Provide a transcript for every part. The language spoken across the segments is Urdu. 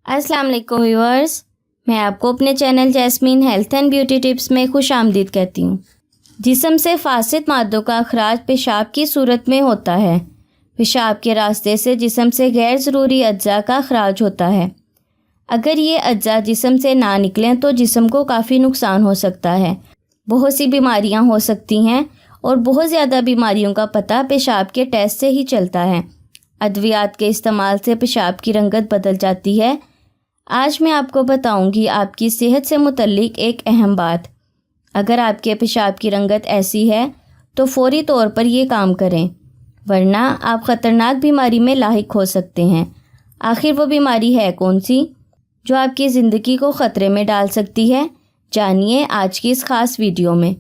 السلام علیکم ویورز، میں آپ کو اپنے channel jasmine health and beauty tips میں خوش آمدید کہتی ہوں۔ جسم سے فاسد مادوں کا اخراج پیشاب کی صورت میں ہوتا ہے۔ پیشاب کے راستے سے جسم سے غیر ضروری اجزاء کا اخراج ہوتا ہے۔ اگر یہ اجزاء جسم سے نہ نکلیں تو جسم کو کافی نقصان ہو سکتا ہے۔ بہت سی بیماریاں ہو سکتی ہیں اور بہت زیادہ بیماریوں کا پتہ پیشاب کے ٹیسٹ سے ہی چلتا ہے۔ ادویات کے استعمال سے پیشاب کی رنگت بدل جاتی ہے۔ آج میں آپ کو بتاؤں گی آپ کی صحت سے متعلق ایک اہم بات۔ اگر آپ کے پیشاب کی رنگت ایسی ہے تو فوری طور پر یہ کام کریں، ورنہ آپ خطرناک بیماری میں لاحق ہو سکتے ہیں۔ آخر وہ بیماری ہے کون سی جو آپ کی زندگی کو خطرے میں ڈال سکتی ہے؟ جانیے آج کی اس خاص ویڈیو میں۔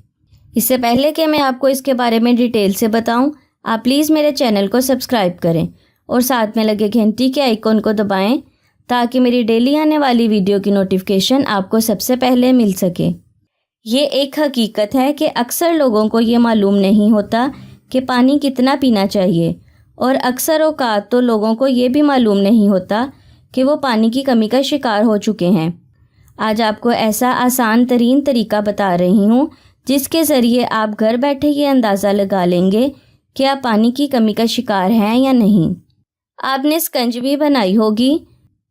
اس سے پہلے کہ میں آپ کو اس کے بارے میں ڈیٹیل سے بتاؤں، آپ پلیز میرے چینل کو سبسکرائب کریں اور ساتھ میں لگے گھنٹی کے آئیکن کو دبائیں تاکہ میری ڈیلی آنے والی ویڈیو کی نوٹیفیکیشن آپ کو سب سے پہلے مل سکے۔ یہ ایک حقیقت ہے کہ اکثر لوگوں کو یہ معلوم نہیں ہوتا کہ پانی کتنا پینا چاہیے، اور اکثر اوقات تو لوگوں کو یہ بھی معلوم نہیں ہوتا کہ وہ پانی کی کمی کا شکار ہو چکے ہیں۔ آج آپ کو ایسا آسان ترین طریقہ بتا رہی ہوں جس کے ذریعے آپ گھر بیٹھے یہ اندازہ لگا لیں گے کہ آپ پانی کی کمی کا شکار ہیں یا نہیں۔ آپ نے اسکنجبی بنائی ہوگی،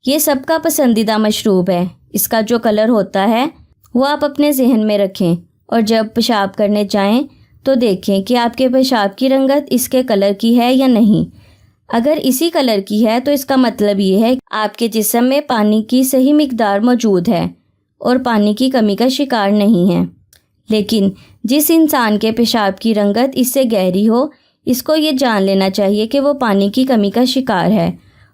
یہ سب کا پسندیدہ مشروب ہے۔ اس کا جو کلر ہوتا ہے وہ آپ اپنے ذہن میں رکھیں، اور جب پیشاب کرنے جائیں تو دیکھیں کہ آپ کے پیشاب کی رنگت اس کے کلر کی ہے یا نہیں۔ اگر اسی کلر کی ہے تو اس کا مطلب یہ ہے کہ آپ کے جسم میں پانی کی صحیح مقدار موجود ہے اور پانی کی کمی کا شکار نہیں ہے۔ لیکن جس انسان کے پیشاب کی رنگت اس سے گہری ہو، اس کو یہ جان لینا چاہیے کہ وہ پانی کی کمی کا شکار ہے،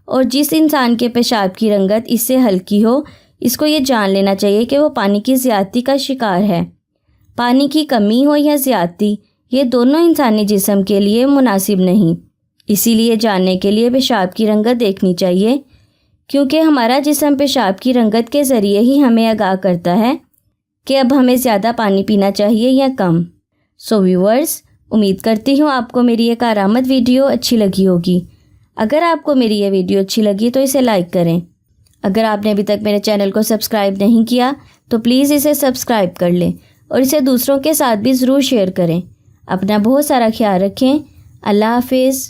اور جس انسان کے پیشاب کی رنگت اس سے ہلکی ہو، اس کو یہ جان لینا چاہیے کہ وہ پانی کی زیادتی کا شکار ہے۔ پانی کی کمی ہو یا زیادتی، یہ دونوں انسانی جسم کے لیے مناسب نہیں۔ اسی لیے جاننے کے لیے پیشاب کی رنگت دیکھنی چاہیے، کیونکہ ہمارا جسم پیشاب کی رنگت کے ذریعے ہی ہمیں آگاہ کرتا ہے کہ اب ہمیں زیادہ پانی پینا چاہیے یا کم۔ سو ویورز، امید کرتی ہوں آپ کو میری یہ کارآمد ویڈیو اچھی لگی ہوگی۔ اگر آپ کو میری یہ ویڈیو اچھی لگی تو اسے لائک کریں۔ اگر آپ نے ابھی تک میرے چینل کو سبسکرائب نہیں کیا تو پلیز اسے سبسکرائب کر لیں اور اسے دوسروں کے ساتھ بھی ضرور شیئر کریں۔ اپنا بہت سارا خیال رکھیں۔ اللہ حافظ۔